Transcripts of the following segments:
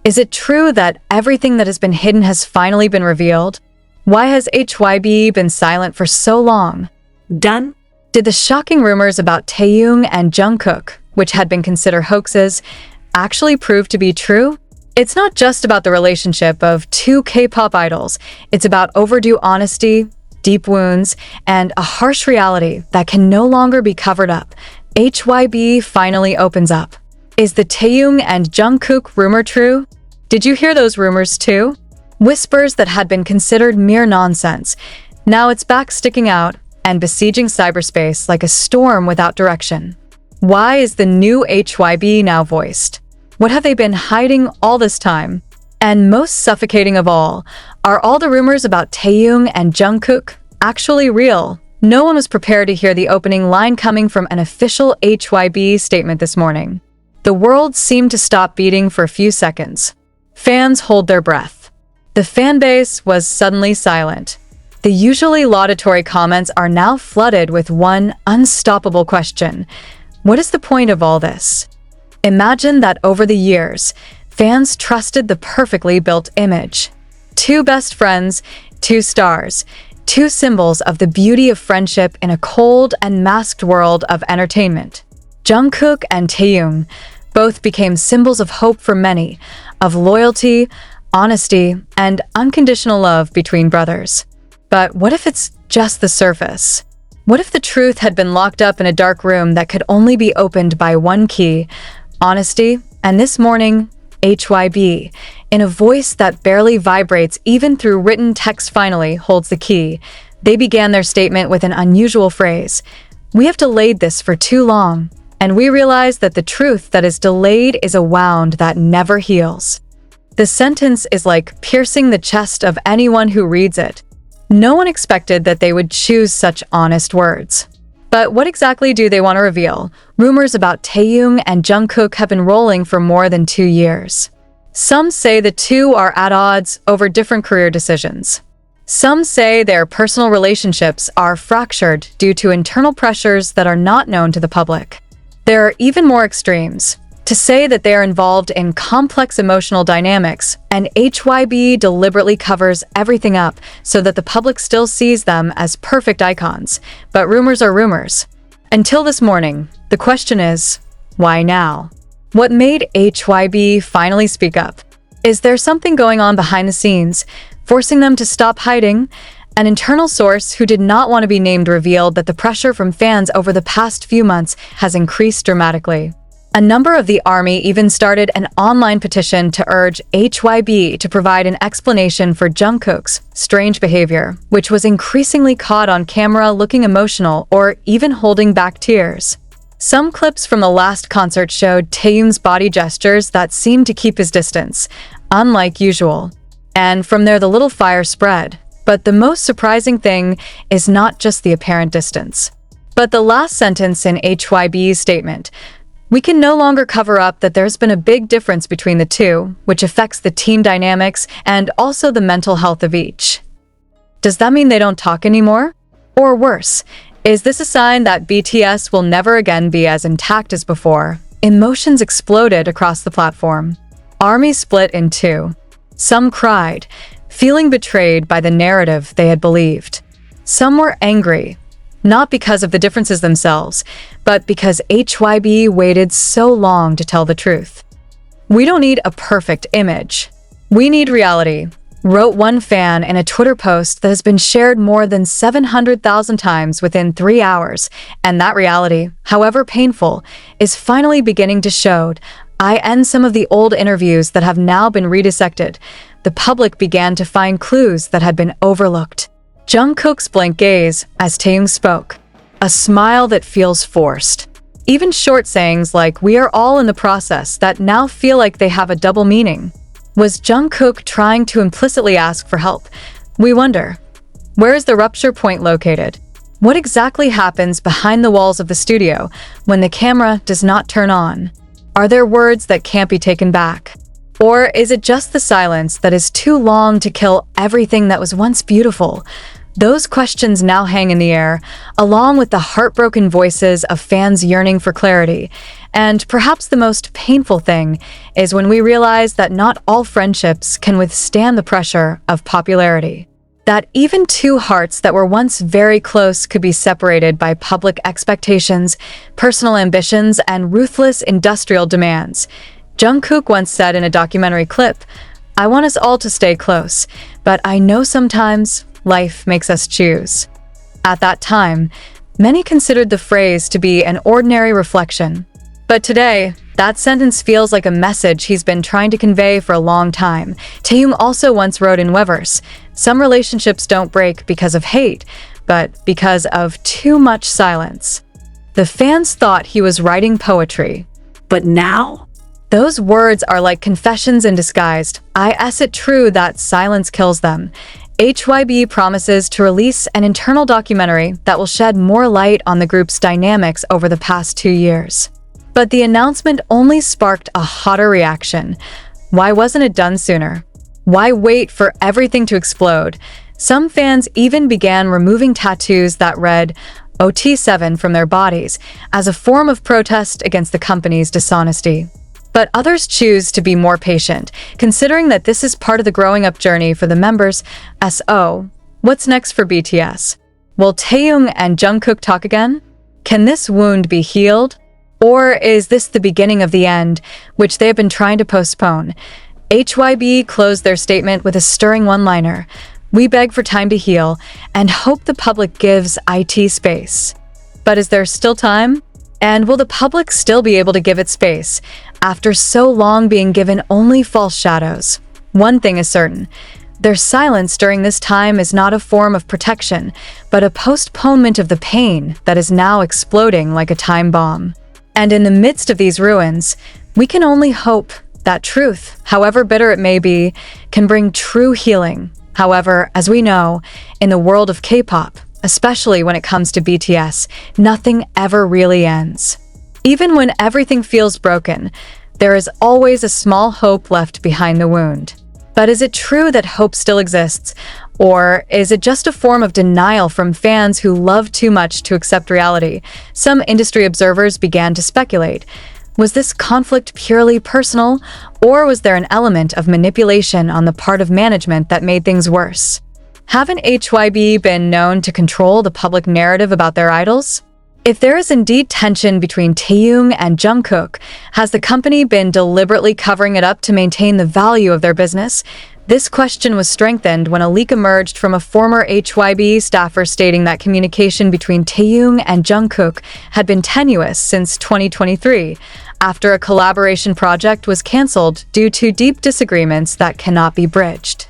Is it true that everything that has been hidden has finally been revealed? Why has HYBE been silent for so long? Done? Did the shocking rumors about Taehyung and Jungkook, which had been considered hoaxes, actually prove to be true? It's not just about the relationship of two K-pop idols. It's about overdue honesty, deep wounds, and a harsh reality that can no longer be covered up. HYBE finally opens up. Is the Taehyung and Jungkook rumor true? Did you hear those rumors too? Whispers that had been considered mere nonsense. Now it's back sticking out and besieging cyberspace like a storm without direction. Why is the new HYBE now voiced? What have they been hiding all this time? And most suffocating of all, are all the rumors about Taehyung and Jungkook actually real? No one was prepared to hear the opening line coming from an official HYBE statement this morning. The world seemed to stop beating for a few seconds. Fans hold their breath. The fanbase was suddenly silent. The usually laudatory comments are now flooded with one unstoppable question. What is the point of all this? Imagine that over the years, fans trusted the perfectly built image. Two best friends, two stars, two symbols of the beauty of friendship in a cold and masked world of entertainment. Jungkook and Taehyung both became symbols of hope for many, of loyalty, honesty, and unconditional love between brothers. But what if it's just the surface? What if the truth had been locked up in a dark room that could only be opened by one key, honesty? And this morning, HYBE, in a voice that barely vibrates even through written text, finally holds the key. They began their statement with an unusual phrase. "We have delayed this for too long, and we realize that the truth that is delayed is a wound that never heals." The sentence is like piercing the chest of anyone who reads it. No one expected that they would choose such honest words. But what exactly do they want to reveal? Rumors about Taehyung and Jungkook have been rolling for more than 2 years. Some say the two are at odds over different career decisions. Some say their personal relationships are fractured due to internal pressures that are not known to the public. There are even more extremes. To say that they are involved in complex emotional dynamics, and HYBE deliberately covers everything up so that the public still sees them as perfect icons. But rumors are rumors. Until this morning, the question is, why now? What made HYBE finally speak up? Is there something going on behind the scenes, forcing them to stop hiding? An internal source who did not want to be named revealed that the pressure from fans over the past few months has increased dramatically. A number of the ARMY even started an online petition to urge HYBE to provide an explanation for Jungkook's strange behavior, which was increasingly caught on camera looking emotional or even holding back tears. Some clips from the last concert showed Taehyung's body gestures that seemed to keep his distance, unlike usual. And from there the little fire spread. But the most surprising thing is not just the apparent distance, but the last sentence in HYBE's statement. We can no longer cover up that there's been a big difference between the two, which affects the team dynamics and also the mental health of each. Does that mean they don't talk anymore? Or worse, is this a sign that BTS will never again be as intact as before? Emotions exploded across the platform. ARMY split in two. Some cried, feeling betrayed by the narrative they had believed. Some were angry, not because of the differences themselves, but because HYBE waited so long to tell the truth. "We don't need a perfect image. We need reality," wrote one fan in a Twitter post that has been shared more than 700,000 times within 3 hours. And that reality, however painful, is finally beginning to show. I end some of the old interviews that have now been redissected. The public began to find clues that had been overlooked. Jungkook's blank gaze as Taehyung spoke, a smile that feels forced. Even short sayings like "we are all in the process" that now feel like they have a double meaning. Was Jungkook trying to implicitly ask for help? We wonder. Where is the rupture point located? What exactly happens behind the walls of the studio when the camera does not turn on? Are there words that can't be taken back? Or is it just the silence that is too long to kill everything that was once beautiful? Those questions now hang in the air, along with the heartbroken voices of fans yearning for clarity. And perhaps the most painful thing is when we realize that not all friendships can withstand the pressure of popularity. That even two hearts that were once very close could be separated by public expectations, personal ambitions, and ruthless industrial demands. Jungkook once said in a documentary clip, "I want us all to stay close, but I know sometimes life makes us choose." At that time, many considered the phrase to be an ordinary reflection. But today, that sentence feels like a message he's been trying to convey for a long time. Taehyung also once wrote in Weverse, "Some relationships don't break because of hate, but because of too much silence." The fans thought he was writing poetry. But now? Those words are like confessions in disguise. Is it true that silence kills them? HYBE promises to release an internal documentary that will shed more light on the group's dynamics over the past 2 years. But the announcement only sparked a hotter reaction. Why wasn't it done sooner? Why wait for everything to explode? Some fans even began removing tattoos that read OT7 from their bodies as a form of protest against the company's dishonesty. But others choose to be more patient, considering that this is part of the growing up journey for the members. So, what's next for BTS? Will Taehyung and Jungkook talk again? Can this wound be healed? Or is this the beginning of the end, which they have been trying to postpone? HYBE closed their statement with a stirring one-liner. "We beg for time to heal and hope the public gives IT space." But is there still time? And will the public still be able to give it space after so long being given only false shadows? One thing is certain. Their silence during this time is not a form of protection, but a postponement of the pain that is now exploding like a time bomb. And in the midst of these ruins, we can only hope that truth, however bitter it may be, can bring true healing. However, as we know, in the world of K-pop, especially when it comes to BTS, nothing ever really ends. Even when everything feels broken, there is always a small hope left behind the wound. But is it true that hope still exists? Or is it just a form of denial from fans who love too much to accept reality? Some industry observers began to speculate. Was this conflict purely personal, or was there an element of manipulation on the part of management that made things worse? Haven't HYBE been known to control the public narrative about their idols? If there is indeed tension between Taehyung and Jungkook, has the company been deliberately covering it up to maintain the value of their business? This question was strengthened when a leak emerged from a former HYBE staffer stating that communication between Taehyung and Jungkook had been tenuous since 2023, after a collaboration project was cancelled due to deep disagreements that cannot be bridged.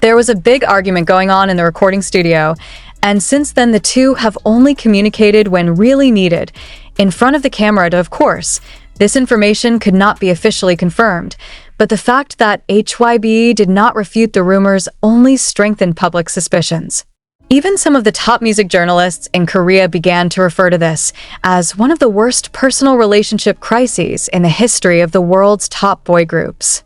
There was a big argument going on in the recording studio, and since then the two have only communicated when really needed, in front of the camera. Of course, this information could not be officially confirmed, but the fact that HYBE did not refute the rumors only strengthened public suspicions. Even some of the top music journalists in Korea began to refer to this as one of the worst personal relationship crises in the history of the world's top boy groups.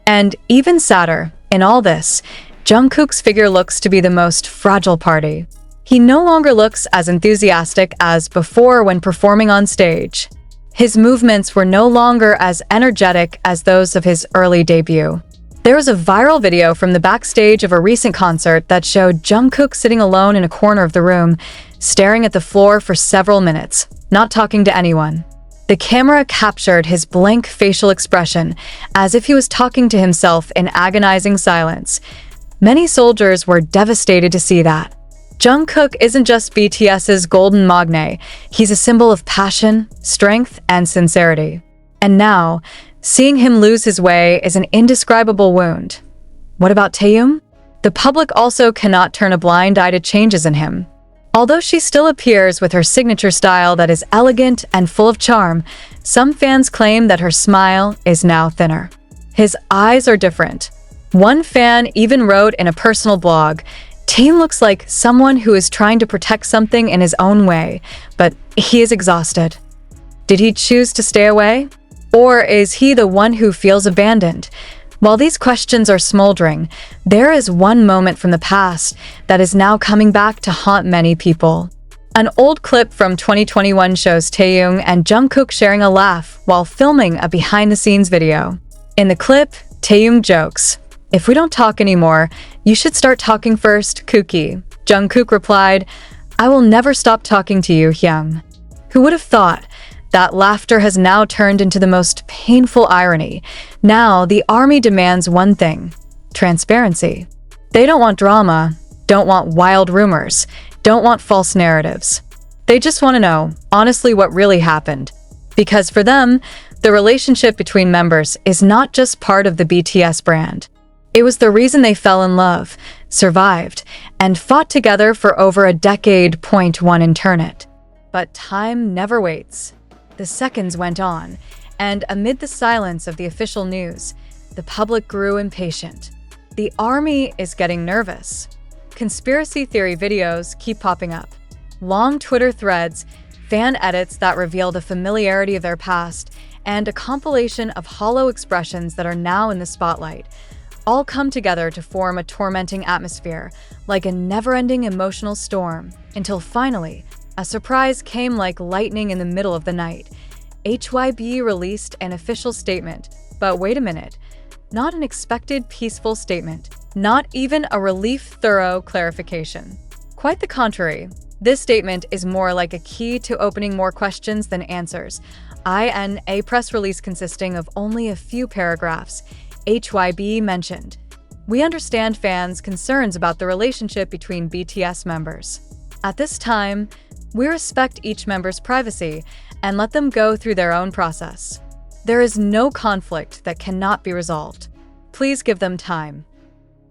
And even sadder, in all this, Jungkook's figure looks to be the most fragile party. He no longer looks as enthusiastic as before when performing on stage. His movements were no longer as energetic as those of his early debut. There was a viral video from the backstage of a recent concert that showed Jungkook sitting alone in a corner of the room, staring at the floor for several minutes, not talking to anyone. The camera captured his blank facial expression, as if he was talking to himself in agonizing silence. Many soldiers were devastated to see that. Jungkook isn't just BTS's golden magne, he's a symbol of passion, strength, and sincerity. And now, seeing him lose his way is an indescribable wound. What about Taehyung? The public also cannot turn a blind eye to changes in him. Although she still appears with her signature style that is elegant and full of charm, some fans claim that her smile is now thinner. His eyes are different. One fan even wrote in a personal blog, "Taehyung looks like someone who is trying to protect something in his own way, but he is exhausted." Did he choose to stay away? Or is he the one who feels abandoned? While these questions are smoldering, there is one moment from the past that is now coming back to haunt many people. An old clip from 2021 shows Taehyung and Jungkook sharing a laugh while filming a behind-the-scenes video. In the clip, Taehyung jokes, "If we don't talk anymore, you should start talking first, Kookie." Jungkook replied, "I will never stop talking to you, Hyung." Who would have thought? That laughter has now turned into the most painful irony. Now, the army demands one thing: transparency. They don't want drama, don't want wild rumors, don't want false narratives. They just want to know, honestly, what really happened. Because for them, the relationship between members is not just part of the BTS brand. It was the reason they fell in love, survived, and fought together for over a decade. Point one internet. But time never waits. The seconds went on, and amid the silence of the official news, the public grew impatient. The army is getting nervous. Conspiracy theory videos keep popping up. Long Twitter threads, fan edits that reveal the familiarity of their past, and a compilation of hollow expressions that are now in the spotlight, all come together to form a tormenting atmosphere, like a never-ending emotional storm, until finally, a surprise came like lightning in the middle of the night. HYBE released an official statement, but wait a minute, not an expected peaceful statement, not even a thorough clarification. Quite the contrary, this statement is more like a key to opening more questions than answers. In a press release consisting of only a few paragraphs, HYBE mentioned, "We understand fans' concerns about the relationship between BTS members. At this time, we respect each member's privacy and let them go through their own process. There is no conflict that cannot be resolved. Please give them time."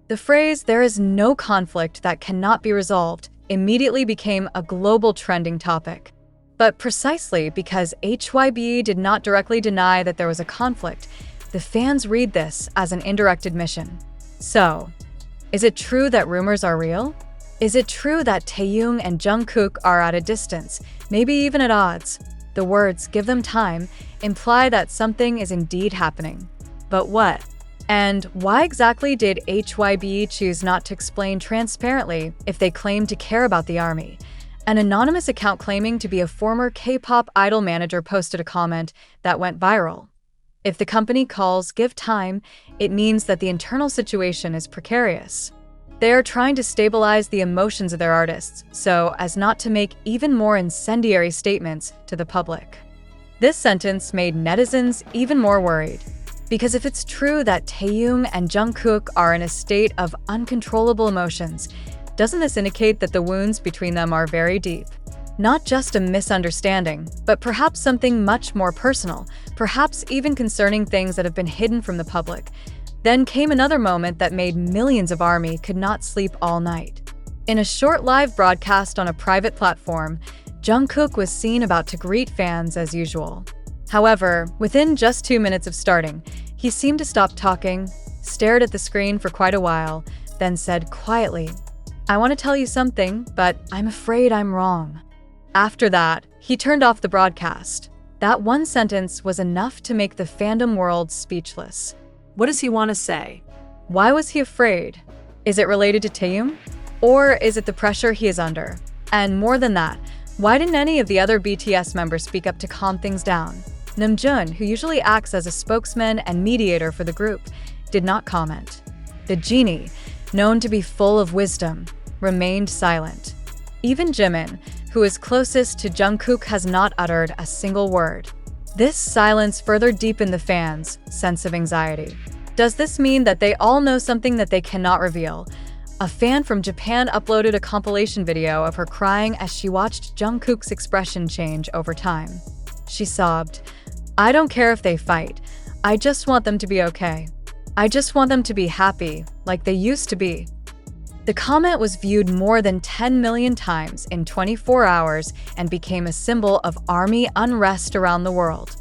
The phrase, "there is no conflict that cannot be resolved," immediately became a global trending topic. But precisely because HYBE did not directly deny that there was a conflict, the fans read this as an indirect admission. So, is it true that rumors are real? Is it true that Taehyung and Jungkook are at a distance, maybe even at odds? The words, "give them time," imply that something is indeed happening. But what? And why exactly did HYBE choose not to explain transparently if they claim to care about the army? An anonymous account claiming to be a former K-pop idol manager posted a comment that went viral. If the company calls "give time," it means that the internal situation is precarious. They are trying to stabilize the emotions of their artists so as not to make even more incendiary statements to the public. This sentence made netizens even more worried. Because if it's true that Taehyung and Jungkook are in a state of uncontrollable emotions, doesn't this indicate that the wounds between them are very deep? Not just a misunderstanding, but perhaps something much more personal, perhaps even concerning things that have been hidden from the public. Then came another moment that made millions of ARMY could not sleep all night. In a short live broadcast on a private platform, Jungkook was seen about to greet fans as usual. However, within just 2 minutes of starting, he seemed to stop talking, stared at the screen for quite a while, then said quietly, "I want to tell you something, but I'm afraid I'm wrong." After that, he turned off the broadcast. That one sentence was enough to make the fandom world speechless. What does he want to say? Why was he afraid? Is it related to Taehyung? Or is it the pressure he is under? And more than that, why didn't any of the other BTS members speak up to calm things down? Namjoon, who usually acts as a spokesman and mediator for the group, did not comment. The genie, known to be full of wisdom, remained silent. Even Jimin, who is closest to Jungkook, has not uttered a single word. This silence further deepened the fans' sense of anxiety. Does this mean that they all know something that they cannot reveal? A fan from Japan uploaded a compilation video of her crying as she watched Jungkook's expression change over time. She sobbed, "I don't care if they fight. I just want them to be okay. I just want them to be happy, like they used to be." The comment was viewed more than 10 million times in 24 hours and became a symbol of ARMY unrest around the world.